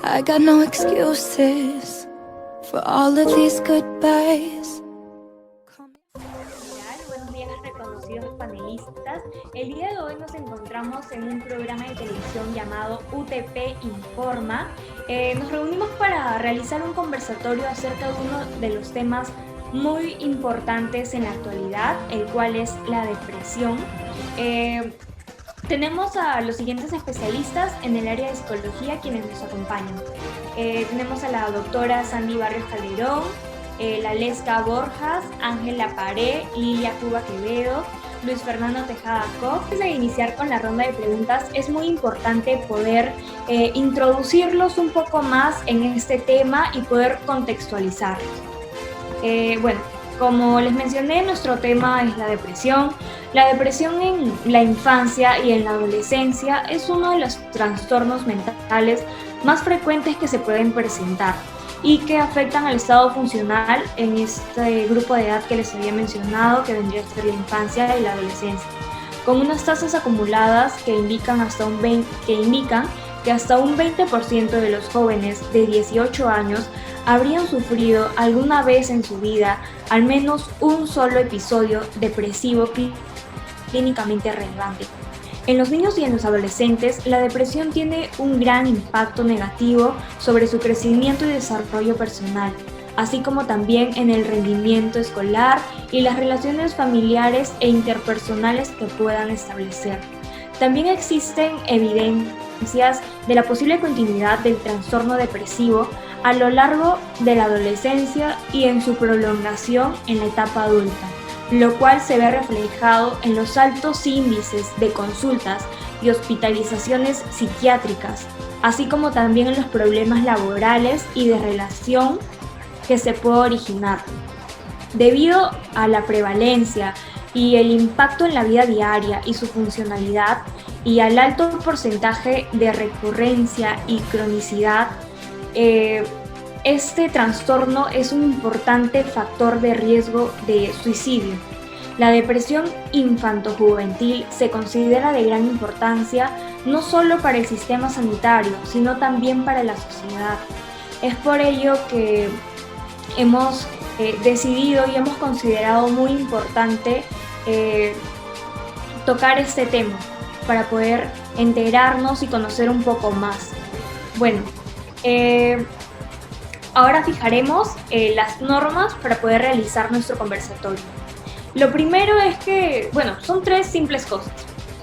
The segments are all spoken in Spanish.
I got no excuses for all of these goodbyes. Buenos días, reconocidos panelistas. El día de hoy nos encontramos en un programa de televisión llamado UTP Informa. Nos reunimos para realizar un conversatorio acerca de uno de los temas muy importantes en la actualidad, el cual es la depresión. Tenemos a los siguientes especialistas en el área de psicología quienes nos acompañan. Tenemos a la doctora Sandy Barrios Calderón, la Lesca Borjas, Ángela Paré, Lilia Cuba Quevedo, Luis Fernando Tejada Koch. Antes de iniciar con la ronda de preguntas, es muy importante poder introducirlos un poco más en este tema y poder contextualizarlos. Bueno, como les mencioné, nuestro tema es la depresión. La depresión en la infancia y en la adolescencia es uno de los trastornos mentales más frecuentes que se pueden presentar y que afectan al estado funcional en este grupo de edad que les había mencionado, que vendría a ser la infancia y la adolescencia, con unas tasas acumuladas que indican que hasta un 20% de los jóvenes de 18 años habrían sufrido alguna vez en su vida al menos un solo episodio depresivo clínicamente relevante. En los niños y en los adolescentes, la depresión tiene un gran impacto negativo sobre su crecimiento y desarrollo personal, así como también en el rendimiento escolar y las relaciones familiares e interpersonales que puedan establecer. También existen evidencias de la posible continuidad del trastorno depresivo a lo largo de la adolescencia y en su prolongación en la etapa adulta, lo cual se ve reflejado en los altos índices de consultas y hospitalizaciones psiquiátricas, así como también en los problemas laborales y de relación que se puede originar. Debido a la prevalencia y el impacto en la vida diaria y su funcionalidad, y al alto porcentaje de recurrencia y cronicidad, este trastorno es un importante factor de riesgo de suicidio. La depresión infantojuvenil se considera de gran importancia no solo para el sistema sanitario, sino también para la sociedad. Es por ello que hemos decidido y hemos considerado muy importante tocar este tema para poder enterarnos y conocer un poco más. Bueno, ahora fijaremos las normas para poder realizar nuestro conversatorio. Lo primero es que, son tres simples cosas,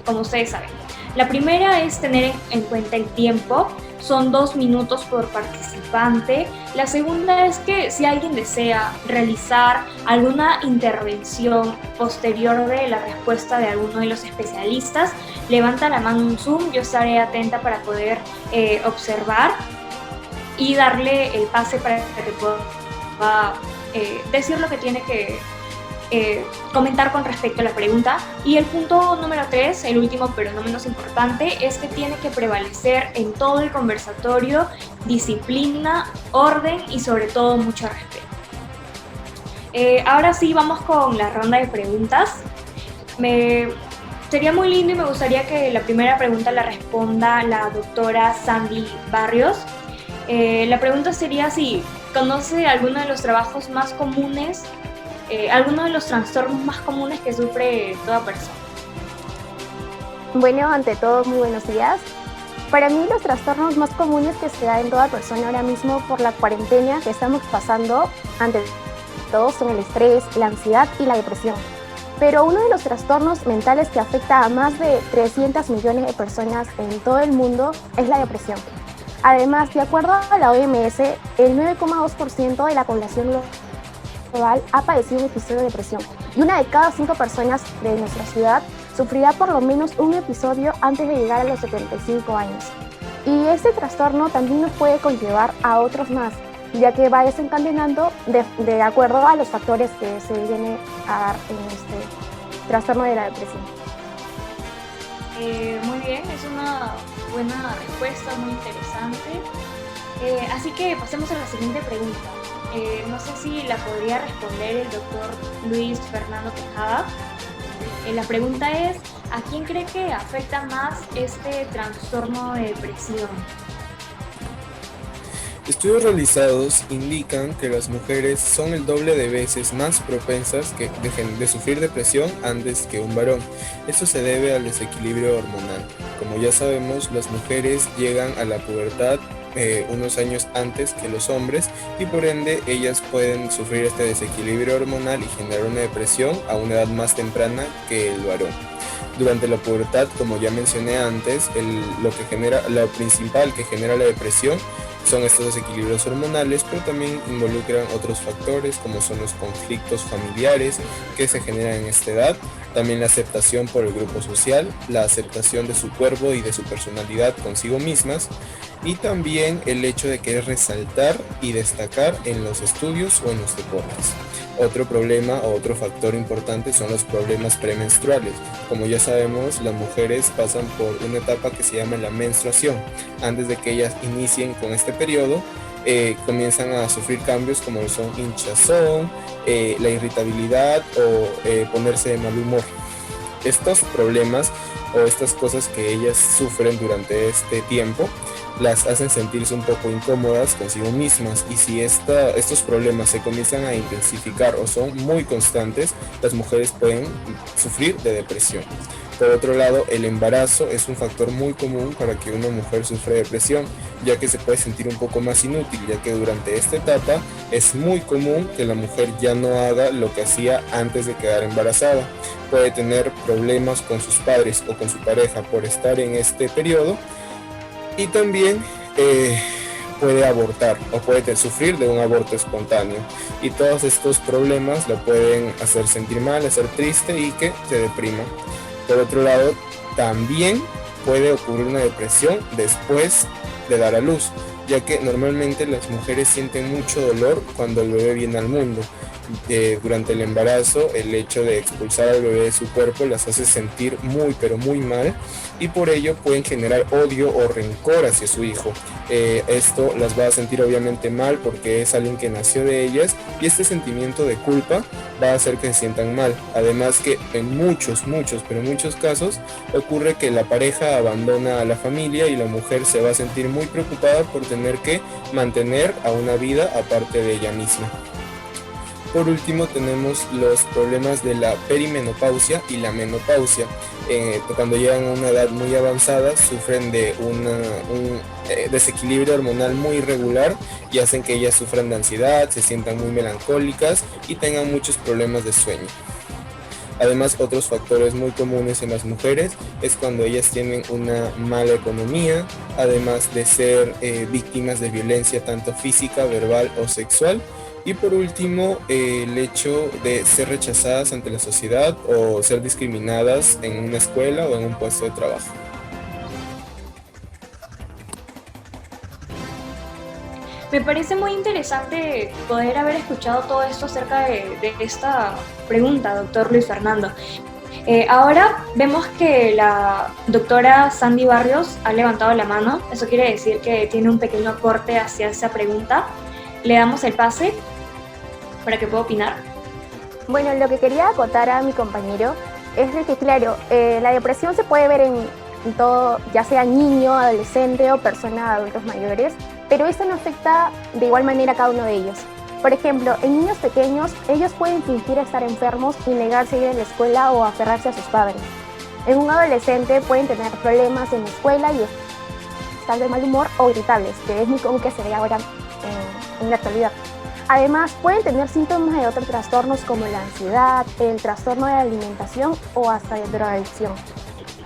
como ustedes saben. La primera es tener en cuenta el tiempo, son 2 minutos por participante. La segunda es que si alguien desea realizar alguna intervención posterior de la respuesta de alguno de los especialistas, levanta la mano en Zoom, yo estaré atenta para poder observar y darle el pase para que pueda decir lo que tiene que comentar con respecto a la pregunta. Y el punto número 3, el último pero no menos importante, es que tiene que prevalecer en todo el conversatorio disciplina, orden y sobre todo mucho respeto. Ahora sí, vamos con la ronda de preguntas. Sería muy lindo y me gustaría que la primera pregunta la responda la doctora Sandy Barrios. La pregunta sería si conoce alguno de los trabajos más comunes, alguno de los trastornos más comunes que sufre toda persona. Bueno, ante todo, muy buenos días. Para mí, los trastornos más comunes que se da en toda persona ahora mismo por la cuarentena que estamos pasando, ante todo, son el estrés, la ansiedad y la depresión. Pero uno de los trastornos mentales que afecta a más de 300 millones de personas en todo el mundo es la depresión. Además, de acuerdo a la OMS, el 9,2% de la población global ha padecido un episodio de depresión y una de cada 5 personas de nuestra ciudad sufrirá por lo menos un episodio antes de llegar a los 75 años. Y este trastorno también nos puede conllevar a otros más, ya que va desencadenando de acuerdo a los factores que se vienen a dar en este trastorno de la depresión. Muy bien, es una buena respuesta, muy interesante. Así que pasemos a la siguiente pregunta. No sé si la podría responder el doctor Luis Fernando Tejada. La pregunta es, ¿a quién cree que afecta más este trastorno de depresión? Estudios realizados indican que las mujeres son el doble de veces más propensas de sufrir depresión antes que un varón. Esto se debe al desequilibrio hormonal. Como ya sabemos, las mujeres llegan a la pubertad unos años antes que los hombres y por ende ellas pueden sufrir este desequilibrio hormonal y generar una depresión a una edad más temprana que el varón. Durante la pubertad, como ya mencioné antes, lo principal que genera la depresión son estos desequilibrios hormonales, pero también involucran otros factores como son los conflictos familiares que se generan en esta edad, también la aceptación por el grupo social, la aceptación de su cuerpo y de su personalidad consigo mismas, y también el hecho de querer resaltar y destacar en los estudios o en los deportes. Otro problema o otro factor importante son los problemas premenstruales. Como ya sabemos, las mujeres pasan por una etapa que se llama la menstruación. Antes de que ellas inicien con este periodo, comienzan a sufrir cambios como son hinchazón, la irritabilidad o ponerse de mal humor. Estos problemas o estas cosas que ellas sufren durante este tiempo las hacen sentirse un poco incómodas consigo mismas, y si estos problemas se comienzan a intensificar o son muy constantes, las mujeres pueden sufrir de depresión. Por otro lado, el embarazo es un factor muy común para que una mujer sufra depresión, ya que se puede sentir un poco más inútil, ya que durante esta etapa es muy común que la mujer ya no haga lo que hacía antes de quedar embarazada. Puede tener problemas con sus padres o con su pareja por estar en este periodo, y también puede abortar o puede sufrir de un aborto espontáneo, y todos estos problemas la pueden hacer sentir mal, hacer triste y que se deprima. Por otro lado, también puede ocurrir una depresión después de dar a luz, ya que normalmente las mujeres sienten mucho dolor cuando el bebé viene al mundo. Durante el embarazo, el hecho de expulsar al bebé de su cuerpo las hace sentir muy pero muy mal, y por ello pueden generar odio o rencor hacia su hijo. Esto las va a sentir obviamente mal porque es alguien que nació de ellas, y este sentimiento de culpa va a hacer que se sientan mal. Además que en muchos casos ocurre que la pareja abandona a la familia y la mujer se va a sentir muy preocupada por tener que mantener a una vida aparte de ella misma. Por último, tenemos los problemas de la perimenopausia y la menopausia. Cuando llegan a una edad muy avanzada, sufren de un desequilibrio hormonal muy irregular y hacen que ellas sufran de ansiedad, se sientan muy melancólicas y tengan muchos problemas de sueño. Además, otros factores muy comunes en las mujeres es cuando ellas tienen una mala economía, además de ser víctimas de violencia tanto física, verbal o sexual. Y por último, el hecho de ser rechazadas ante la sociedad o ser discriminadas en una escuela o en un puesto de trabajo. Me parece muy interesante poder haber escuchado todo esto acerca de esta pregunta, doctor Luis Fernando. Ahora vemos que la doctora Sandy Barrios ha levantado la mano. Eso quiere decir que tiene un pequeño aporte hacia esa pregunta. Le damos el pase para que pueda opinar. Bueno, lo que quería acotar a mi compañero es de que, claro, la depresión se puede ver en todo, ya sea niño, adolescente o persona de adultos mayores, pero esto no afecta de igual manera a cada uno de ellos. Por ejemplo, en niños pequeños, ellos pueden fingir estar enfermos y negarse a ir a la escuela o aferrarse a sus padres. En un adolescente pueden tener problemas en la escuela y estar de mal humor o irritables, que es muy común que se vea ahora en la actualidad. Además, pueden tener síntomas de otros trastornos como la ansiedad, el trastorno de alimentación o hasta de drogadicción.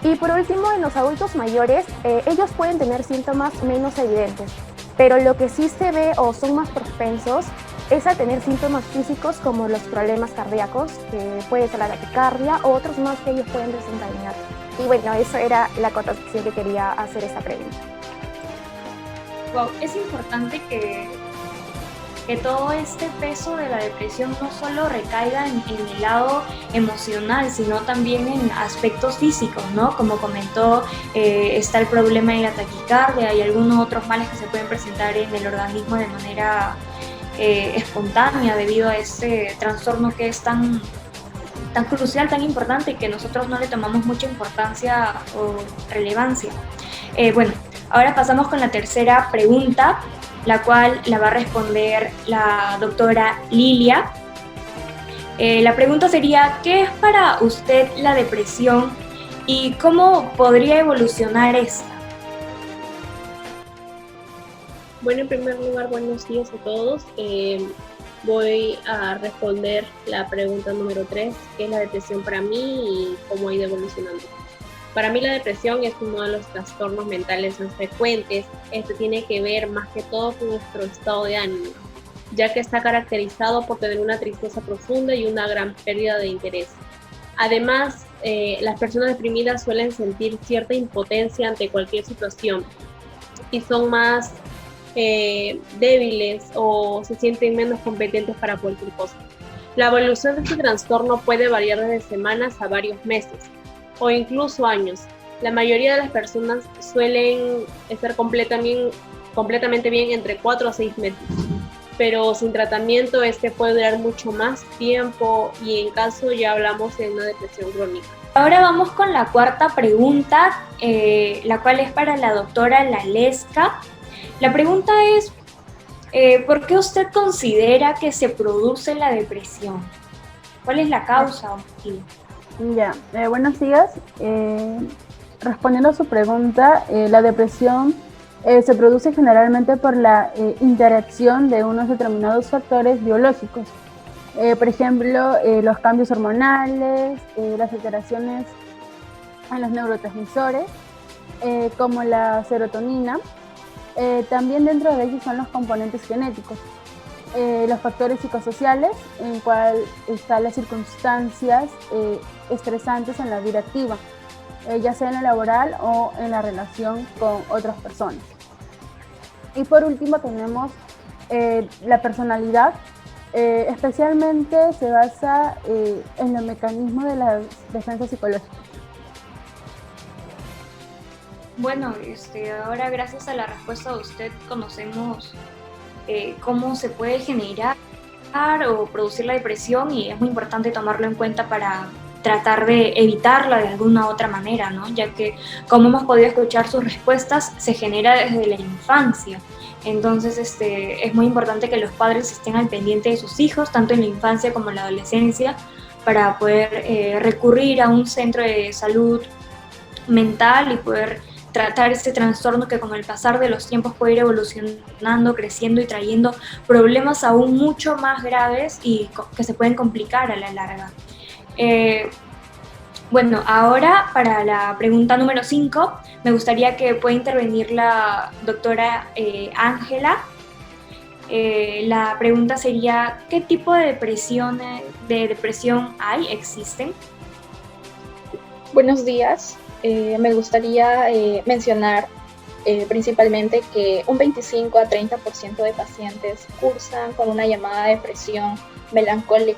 Y por último, en los adultos mayores, ellos pueden tener síntomas menos evidentes, pero lo que sí se ve o son más propensos es a tener síntomas físicos como los problemas cardíacos, que puede ser la taquicardia o otros más que ellos pueden desencadenar. Y bueno, eso era la acotación que quería hacer esta pregunta. Wow, es importante que todo este peso de la depresión no solo recaiga en el lado emocional, sino también en aspectos físicos, ¿no? Como comentó, está el problema de la taquicardia y algunos otros males que se pueden presentar en el organismo de manera espontánea debido a este trastorno que es tan crucial, tan importante y que nosotros no le tomamos mucha importancia o relevancia. Bueno, Ahora pasamos con la tercera pregunta, la cual la va a responder la doctora Lilia. La pregunta sería, ¿qué es para usted la depresión y cómo podría evolucionar esta? Bueno, en primer lugar, buenos días a todos. Voy a responder la pregunta número 3, ¿qué es la depresión para mí y cómo ha ido evolucionando? Para mí la depresión es uno de los trastornos mentales más frecuentes. Este tiene que ver más que todo con nuestro estado de ánimo, ya que está caracterizado por tener una tristeza profunda y una gran pérdida de interés. Además, las personas deprimidas suelen sentir cierta impotencia ante cualquier situación y son más débiles o se sienten menos competentes para cualquier cosa. La evolución de este trastorno puede variar desde semanas a varios meses o incluso años. La mayoría de las personas suelen estar completamente bien entre 4 a 6 meses, pero sin tratamiento este puede durar mucho más tiempo y en caso ya hablamos de una depresión crónica. Ahora vamos con la cuarta pregunta, la cual es para la doctora Lalesca. La pregunta es, ¿por qué usted considera que se produce la depresión? ¿Cuál es la causa? Ya, buenos días. Respondiendo a su pregunta, la depresión se produce generalmente por la interacción de unos determinados factores biológicos. Por ejemplo, los cambios hormonales, las alteraciones en los neurotransmisores, como la serotonina. También dentro de ellos son los componentes genéticos, los factores psicosociales, en cual están las circunstancias estresantes en la vida activa, ya sea en la laboral o en la relación con otras personas. Y por último tenemos la personalidad, especialmente se basa en los mecanismos de la defensa psicológica. Bueno, ahora gracias a la respuesta de usted conocemos cómo se puede generar o producir la depresión y es muy importante tomarlo en cuenta para tratar de evitarla de alguna otra manera, ¿no? Ya que, como hemos podido escuchar sus respuestas, se genera desde la infancia. Entonces, es muy importante que los padres estén al pendiente de sus hijos, tanto en la infancia como en la adolescencia, para poder recurrir a un centro de salud mental y poder tratar este trastorno que con el pasar de los tiempos puede ir evolucionando, creciendo y trayendo problemas aún mucho más graves y que se pueden complicar a la larga. Bueno, ahora para la pregunta número 5, me gustaría que pueda intervenir la doctora Ángela. La pregunta sería, ¿qué tipo de depresión existen? Buenos días. Me gustaría mencionar principalmente que un 25 a 30% de pacientes cursan con una llamada depresión melancólica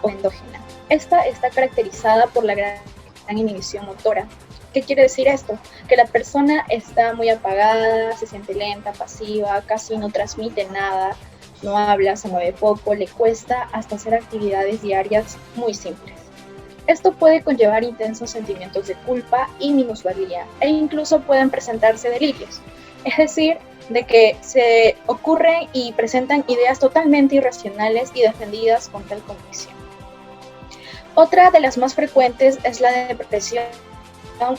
o endógena. Esta está caracterizada por la gran inhibición motora. ¿Qué quiere decir esto? Que la persona está muy apagada, se siente lenta, pasiva, casi no transmite nada, no habla, se mueve poco, le cuesta hasta hacer actividades diarias muy simples. Esto puede conllevar intensos sentimientos de culpa y minusvalía e incluso pueden presentarse delirios, es decir, de que se ocurren y presentan ideas totalmente irracionales y defendidas con tal convicción. Otra de las más frecuentes es la depresión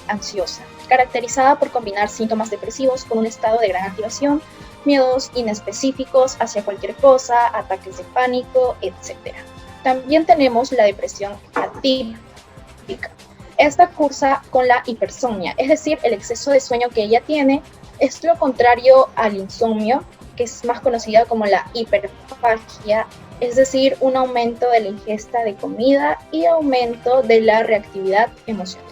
ansiosa, caracterizada por combinar síntomas depresivos con un estado de gran activación, miedos inespecíficos hacia cualquier cosa, ataques de pánico, etc. También tenemos la depresión atípica. Esta cursa con la hipersomnia, es decir, el exceso de sueño que ella tiene es lo contrario al insomnio, que es más conocida como la hiperfagia, es decir, un aumento de la ingesta de comida y aumento de la reactividad emocional.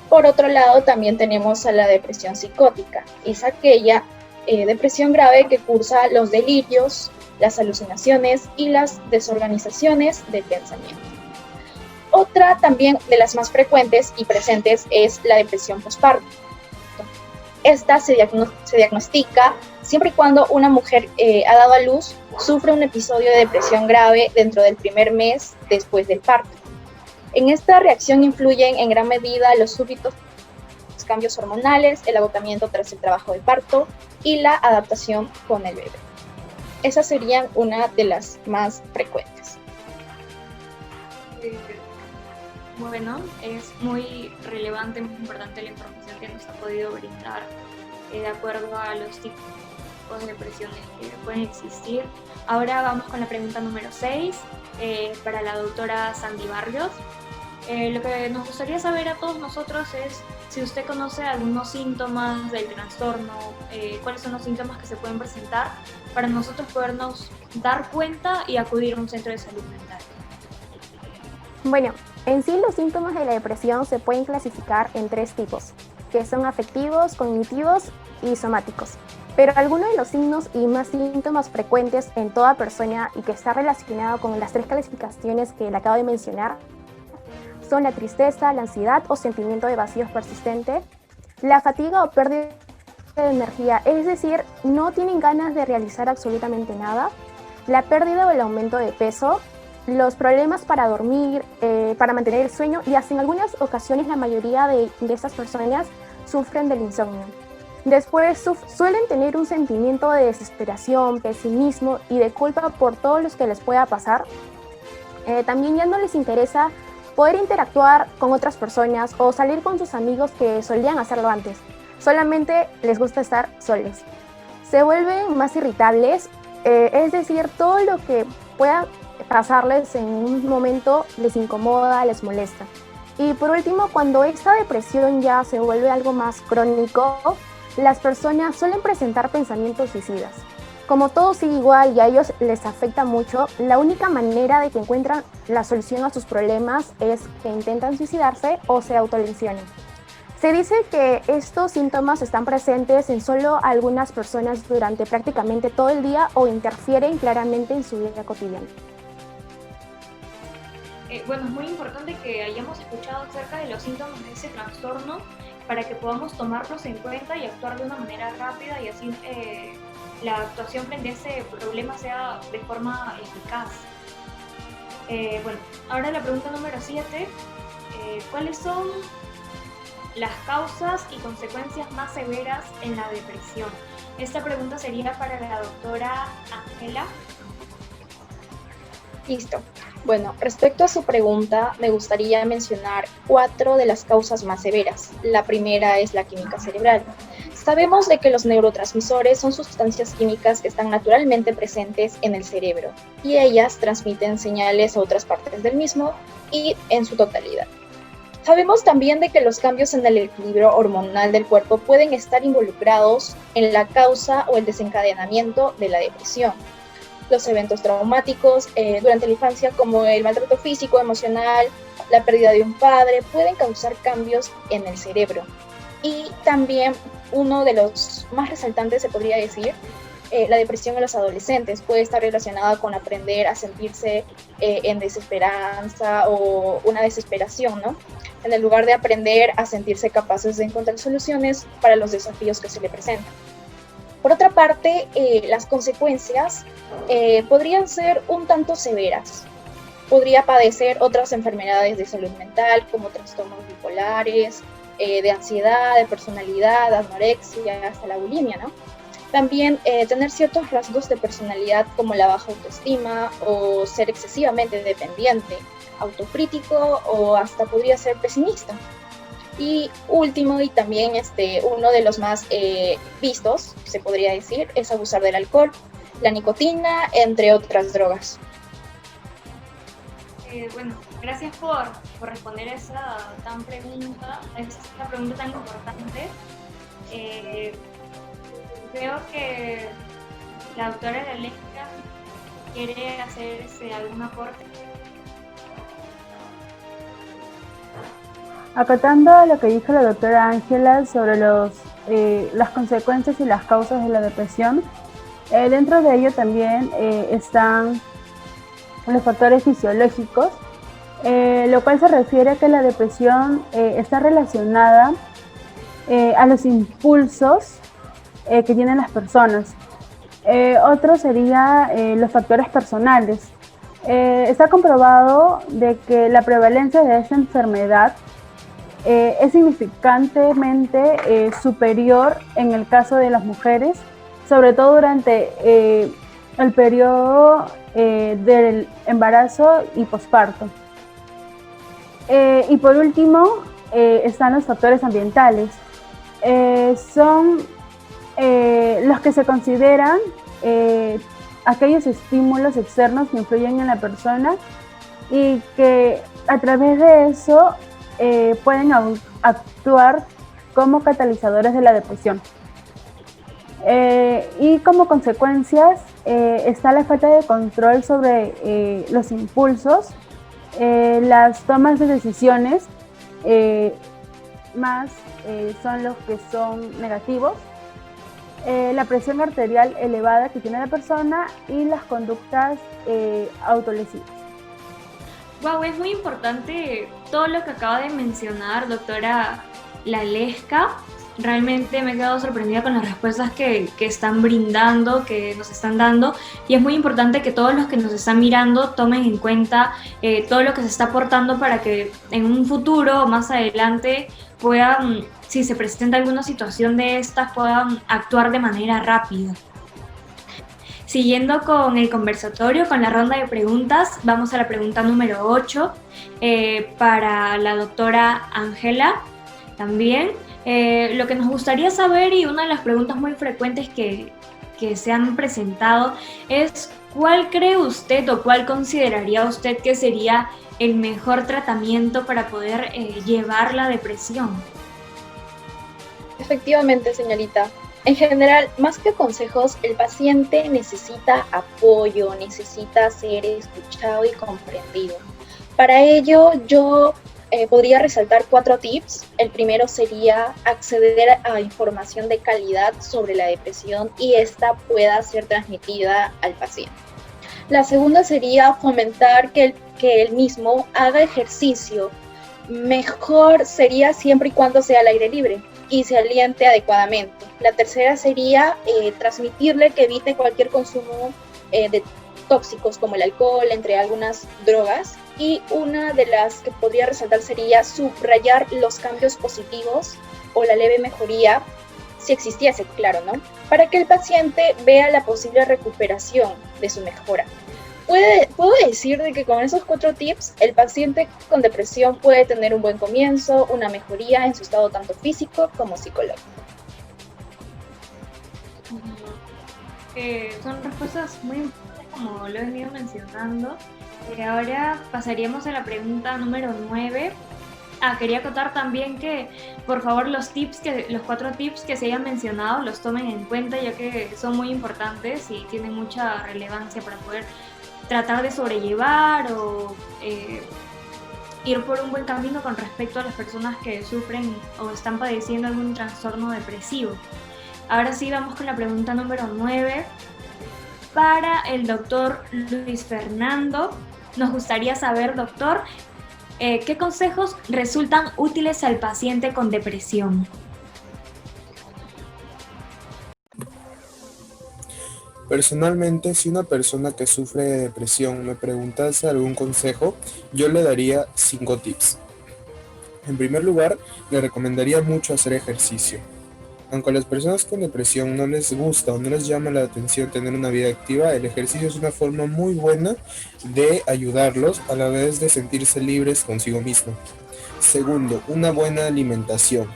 Por otro lado, también tenemos a la depresión psicótica, es aquella depresión grave que cursa los delirios, las alucinaciones y las desorganizaciones del pensamiento. Otra también de las más frecuentes y presentes es la depresión postparto. Esta se diagnostica siempre y cuando una mujer ha dado a luz, sufre un episodio de depresión grave dentro del primer mes después del parto. En esta reacción influyen en gran medida los súbitos los cambios hormonales, el agotamiento tras el trabajo de parto y la adaptación con el bebé. Esas serían una de las más frecuentes. Bueno, es muy relevante, muy importante la información que nos ha podido brindar de acuerdo a los tipos de depresiones que pueden existir. Ahora vamos con la pregunta número 6 para la doctora Sandy Barrios. Lo que nos gustaría saber a todos nosotros es si usted conoce algunos síntomas del trastorno, cuáles son los síntomas que se pueden presentar para nosotros podernos dar cuenta y acudir a un centro de salud mental. Bueno, en sí los síntomas de la depresión se pueden clasificar en 3 tipos, que son afectivos, cognitivos y somáticos. Pero algunos de los signos y más síntomas frecuentes en toda persona y que está relacionado con las 3 clasificaciones que le acabo de mencionar son la tristeza, la ansiedad o sentimiento de vacío persistente, la fatiga o pérdida de energía, es decir, no tienen ganas de realizar absolutamente nada, la pérdida o el aumento de peso, los problemas para dormir, para mantener el sueño y hasta en algunas ocasiones la mayoría de estas personas sufren del insomnio. Después suelen tener un sentimiento de desesperación, pesimismo y de culpa por todo lo que les pueda pasar. También ya no les interesa poder interactuar con otras personas o salir con sus amigos que solían hacerlo antes. Solamente les gusta estar solos. Se vuelven más irritables, es decir, todo lo que pueda pasarles en un momento les incomoda, les molesta. Y por último, cuando esta depresión ya se vuelve algo más crónico, las personas suelen presentar pensamientos suicidas. Como todo sigue igual y a ellos les afecta mucho, la única manera de que encuentran la solución a sus problemas es que intentan suicidarse o se autolesionen. Se dice que estos síntomas están presentes en solo algunas personas durante prácticamente todo el día o interfieren claramente en su vida cotidiana. Bueno, es muy importante que hayamos escuchado acerca de los síntomas de ese trastorno para que podamos tomarlos en cuenta y actuar de una manera rápida y así la actuación frente a ese problema sea de forma eficaz. Bueno, ahora la pregunta número 7. ¿Cuáles son las causas y consecuencias más severas en la depresión? Esta pregunta sería para la doctora Ángela. Listo. Bueno, respecto a su pregunta, me gustaría mencionar 4 de las causas más severas. La primera es la química cerebral. Sabemos de que los neurotransmisores son sustancias químicas que están naturalmente presentes en el cerebro y ellas transmiten señales a otras partes del mismo y en su totalidad. Sabemos también de que los cambios en el equilibrio hormonal del cuerpo pueden estar involucrados en la causa o el desencadenamiento de la depresión. Los eventos traumáticos durante la infancia, como el maltrato físico, emocional, la pérdida de un padre, pueden causar cambios en el cerebro. Y también uno de los más resaltantes, se podría decir, la depresión en los adolescentes puede estar relacionada con aprender a sentirse en desesperanza o una desesperación, ¿no? En el lugar de aprender a sentirse capaces de encontrar soluciones para los desafíos que se le presentan. Por otra parte, las consecuencias podrían ser un tanto severas. Podría padecer otras enfermedades de salud mental, como trastornos bipolares, de ansiedad, de personalidad, anorexia, hasta la bulimia, ¿no? También tener ciertos rasgos de personalidad como la baja autoestima o ser excesivamente dependiente, autocrítico o hasta podría ser pesimista. Y último, y también uno de los más vistos, se podría decir, es abusar del alcohol, la nicotina, entre otras drogas. Bueno, gracias por responder esta pregunta tan importante. Creo que la doctora Lalesca quiere hacer algún aporte. Acatando a lo que dijo la doctora Ángela sobre las consecuencias y las causas de la depresión, dentro de ello también están los factores fisiológicos, lo cual se refiere a que la depresión está relacionada a los impulsos que tienen las personas. Otro sería los factores personales. Está comprobado de que la prevalencia de esta enfermedad es significantemente superior en el caso de las mujeres, sobre todo durante el periodo del embarazo y posparto. Y por último, están los factores ambientales. Son los que se consideran aquellos estímulos externos que influyen en la persona y que a través de eso pueden actuar como catalizadores de la depresión. Y como consecuencias está la falta de control sobre los impulsos, las tomas de decisiones, más son los que son negativos, la presión arterial elevada que tiene la persona y las conductas autolesivas. Wow, es muy importante todo lo que acaba de mencionar, doctora Lalesca. Realmente me he quedado sorprendida con las respuestas que están brindando, que nos están dando, y es muy importante que todos los que nos están mirando tomen en cuenta todo lo que se está aportando para que en un futuro o más adelante puedan, si se presenta alguna situación de estas, puedan actuar de manera rápida. Siguiendo con el conversatorio, con la ronda de preguntas, vamos a la pregunta número 8 para la doctora Ángela también. Lo que nos gustaría saber, y una de las preguntas muy frecuentes que se han presentado, es ¿cuál cree usted o cuál consideraría usted que sería el mejor tratamiento para poder llevar la depresión? Efectivamente, señorita. En general, más que consejos, el paciente necesita apoyo, necesita ser escuchado y comprendido. Para ello, yo podría resaltar 4 tips. El primero sería acceder a información de calidad sobre la depresión y esta pueda ser transmitida al paciente. La segunda sería fomentar que él mismo haga ejercicio. Mejor sería siempre y cuando sea al aire libre y se aliente adecuadamente. La tercera sería transmitirle que evite cualquier consumo de tóxicos como el alcohol, entre algunas drogas. Y una de las que podría resaltar sería subrayar los cambios positivos o la leve mejoría, si existiese, claro, ¿no? Para que el paciente vea la posible recuperación de su mejora. Puedo decir de que con esos 4 tips, el paciente con depresión puede tener un buen comienzo, una mejoría en su estado tanto físico como psicológico. Son respuestas muy importantes, como lo he venido mencionando. Ahora pasaríamos a la pregunta número 9. Quería acotar también que, por favor, los 4 tips que se hayan mencionado los tomen en cuenta, ya que son muy importantes y tienen mucha relevancia para poder tratar de sobrellevar o ir por un buen camino con respecto a las personas que sufren o están padeciendo algún trastorno depresivo. Ahora sí, vamos con la pregunta número 9. Para el doctor Luis Fernando, nos gustaría saber, doctor, ¿qué consejos resultan útiles al paciente con depresión? Personalmente, si una persona que sufre de depresión me preguntase algún consejo, yo le daría 5 tips. En primer lugar, le recomendaría mucho hacer ejercicio. Aunque a las personas con depresión no les gusta o no les llama la atención tener una vida activa, el ejercicio es una forma muy buena de ayudarlos a la vez de sentirse libres consigo mismo. Segundo, una buena alimentación.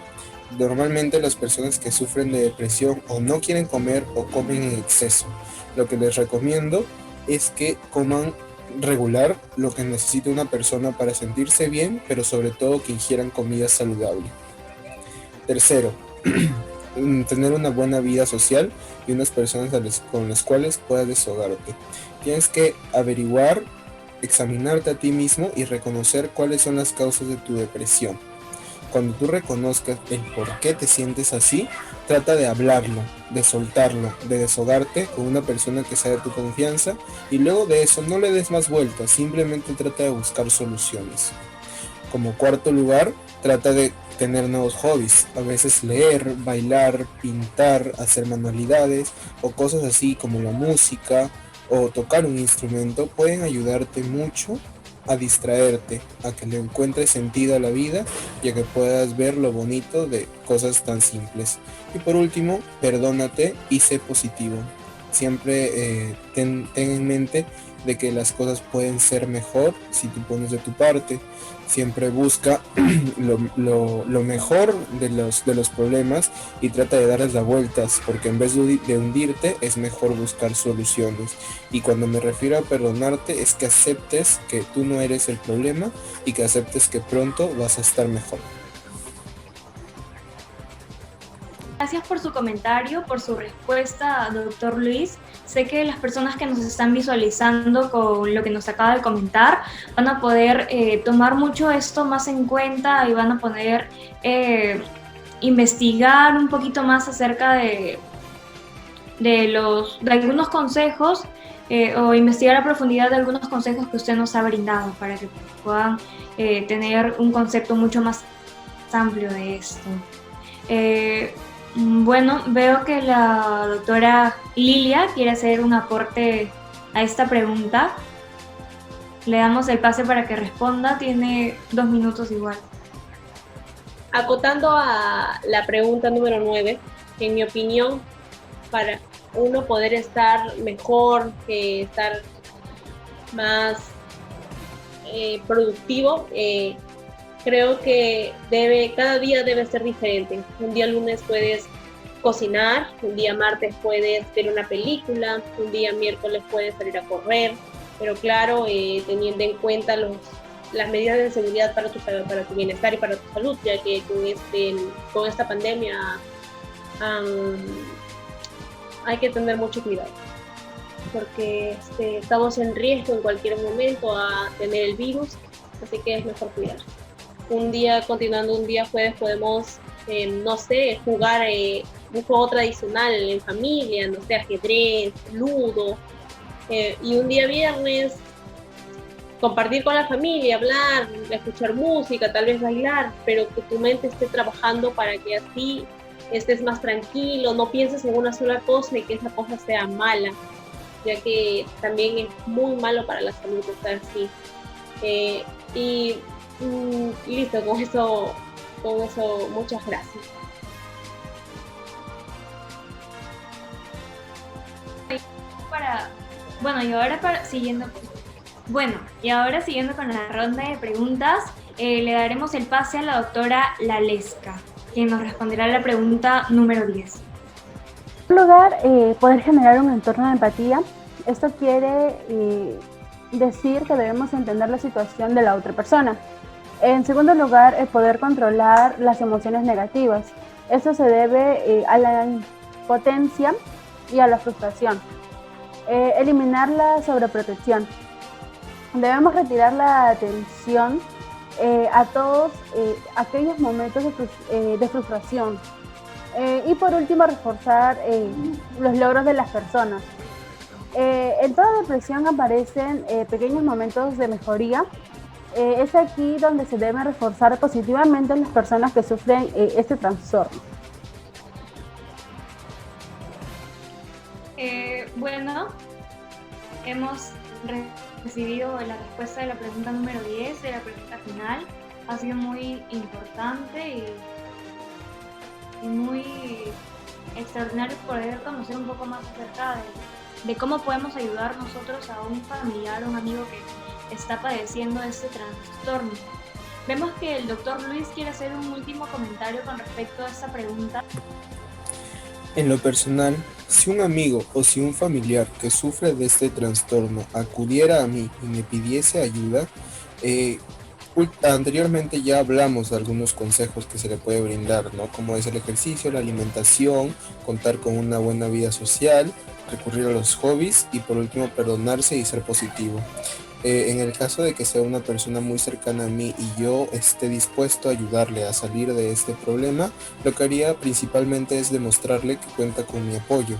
Normalmente las personas que sufren de depresión o no quieren comer o comen en exceso. Lo que les recomiendo es que coman regular lo que necesita una persona para sentirse bien, pero sobre todo que ingieran comida saludable. Tercero, tener una buena vida social y unas personas con las cuales puedas desahogarte. Tienes que averiguar, examinarte a ti mismo y reconocer cuáles son las causas de tu depresión. Cuando tú reconozcas el por qué te sientes así, trata de hablarlo, de soltarlo, de desahogarte con una persona que sea de tu confianza, y luego de eso no le des más vueltas, simplemente trata de buscar soluciones. Como cuarto lugar, trata de tener nuevos hobbies, a veces leer, bailar, pintar, hacer manualidades o cosas así como la música o tocar un instrumento pueden ayudarte mucho a distraerte, a que le encuentres sentido a la vida y a que puedas ver lo bonito de cosas tan simples. Y por último, perdónate y sé positivo. Siempre ten en mente de que las cosas pueden ser mejor si tú pones de tu parte. Siempre busca lo mejor de los problemas y trata de darles las vueltas, porque en vez de hundirte es mejor buscar soluciones. Y cuando me refiero a perdonarte es que aceptes que tú no eres el problema y que aceptes que pronto vas a estar mejor. Gracias por su comentario, por su respuesta, doctor Luis. Sé que las personas que nos están visualizando con lo que nos acaba de comentar van a poder tomar mucho esto más en cuenta y van a poder investigar un poquito más acerca de algunos consejos o investigar a profundidad de algunos consejos que usted nos ha brindado para que puedan tener un concepto mucho más amplio de esto. Bueno, veo que la doctora Lilia quiere hacer un aporte a esta pregunta. Le damos el pase para que responda, tiene 2 minutos igual. Acotando a la pregunta número 9, en mi opinión, para uno poder estar mejor, estar más productivo, creo que cada día debe ser diferente. Un día lunes puedes cocinar, un día martes puedes ver una película, un día miércoles puedes salir a correr, pero claro, teniendo en cuenta las medidas de seguridad para tu bienestar y para tu salud, ya que con esta pandemia hay que tener mucho cuidado, porque estamos en riesgo en cualquier momento a tener el virus, así que es mejor cuidar. Un día, continuando un día jueves, podemos, no sé, jugar un juego tradicional en familia, no sé, ajedrez, ludo, y un día viernes compartir con la familia, hablar, escuchar música, tal vez bailar, pero que tu mente esté trabajando para que así estés más tranquilo, no pienses en una sola cosa y que esa cosa sea mala, ya que también es muy malo para la salud estar así. Y listo, con eso, muchas gracias. Siguiendo con la ronda de preguntas, le daremos el pase a la doctora Lalesca, quien nos responderá la pregunta número 10. En primer lugar, poder generar un entorno de empatía. Esto quiere decir que debemos entender la situación de la otra persona. En segundo lugar, poder controlar las emociones negativas. Esto se debe a la impotencia y a la frustración. Eliminar la sobreprotección. Debemos retirar la atención a todos aquellos momentos de frustración. Y por último, reforzar los logros de las personas. En toda depresión aparecen pequeños momentos de mejoría. Es aquí donde se deben reforzar positivamente las personas que sufren este trastorno. Hemos recibido la respuesta de la pregunta número 10, de la pregunta final. Ha sido muy importante y muy extraordinario poder conocer un poco más acerca de cómo podemos ayudar nosotros a un familiar o un amigo que está padeciendo este trastorno. Vemos que el doctor Luis quiere hacer un último comentario con respecto a esta pregunta. En lo personal, si un amigo o si un familiar que sufre de este trastorno acudiera a mí y me pidiese ayuda, anteriormente ya hablamos de algunos consejos que se le puede brindar, ¿no? Como es el ejercicio, la alimentación, contar con una buena vida social, recurrir a los hobbies y por último perdonarse y ser positivo. En el caso de que sea una persona muy cercana a mí y yo esté dispuesto a ayudarle a salir de este problema, lo que haría principalmente es demostrarle que cuenta con mi apoyo.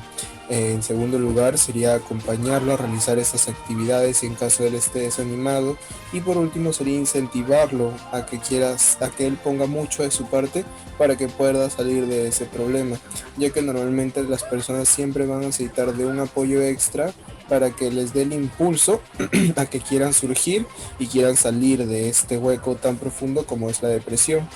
En segundo lugar, sería acompañarlo a realizar estas actividades en caso de él esté desanimado. Y por último, sería incentivarlo a que él ponga mucho de su parte para que pueda salir de ese problema, ya que normalmente las personas siempre van a necesitar de un apoyo extra para que les dé el impulso a que quieran surgir y quieran salir de este hueco tan profundo como es la depresión.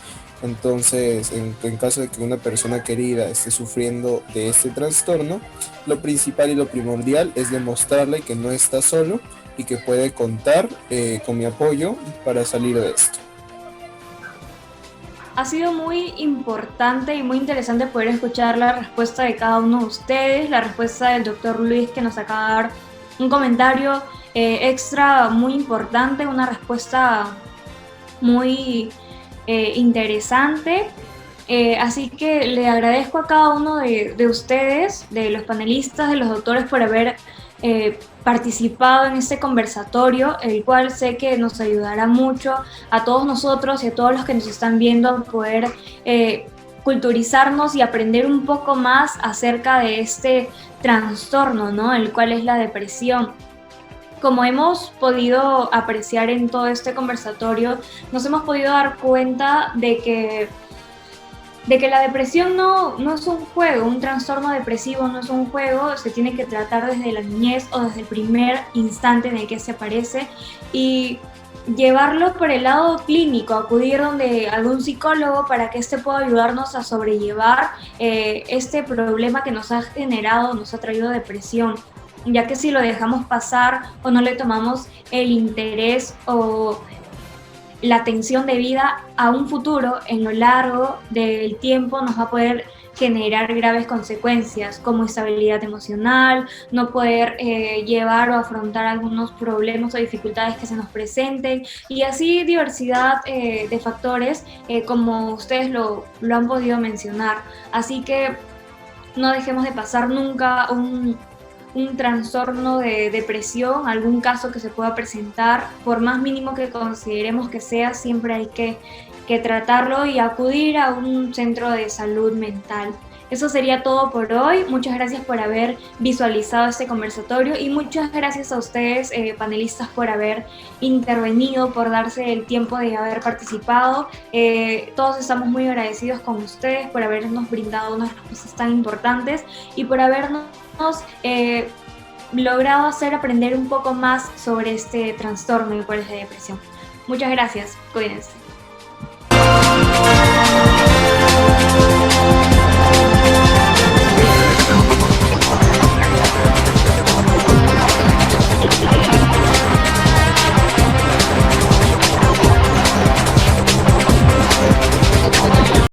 Entonces, en caso de que una persona querida esté sufriendo de este trastorno, lo principal y lo primordial es demostrarle que no está solo y que puede contar con mi apoyo para salir de esto. Ha sido muy importante y muy interesante poder escuchar la respuesta de cada uno de ustedes, la respuesta del doctor Luis, que nos acaba de dar un comentario extra muy importante, una respuesta muy interesante. Así que le agradezco a cada uno de ustedes, de los panelistas, de los doctores, por haber participado en este conversatorio, el cual sé que nos ayudará mucho a todos nosotros y a todos los que nos están viendo a poder culturizarnos y aprender un poco más acerca de este trastorno, ¿no? El cual es la depresión. Como hemos podido apreciar en todo este conversatorio, nos hemos podido dar cuenta de que la depresión no es un juego, un trastorno depresivo no es un juego, se tiene que tratar desde la niñez o desde el primer instante en el que se aparece y llevarlo por el lado clínico, acudir donde algún psicólogo para que éste pueda ayudarnos a sobrellevar este problema que nos ha generado, nos ha traído depresión, ya que si lo dejamos pasar o no le tomamos el interés o la atención debida a un futuro, en lo largo del tiempo nos va a poder generar graves consecuencias como estabilidad emocional, no poder llevar o afrontar algunos problemas o dificultades que se nos presenten y así diversidad de factores como ustedes lo han podido mencionar. Así que no dejemos de pasar nunca un trastorno de depresión, algún caso que se pueda presentar, por más mínimo que consideremos que sea, siempre hay que tratarlo y acudir a un centro de salud mental. Eso sería todo por hoy. Muchas gracias por haber visualizado este conversatorio y muchas gracias a ustedes, panelistas, por haber intervenido, por darse el tiempo de haber participado. Todos estamos muy agradecidos con ustedes por habernos brindado unas respuestas tan importantes y por habernos logrado hacer aprender un poco más sobre este trastorno y cuál es la depresión. Muchas gracias. Cuídense.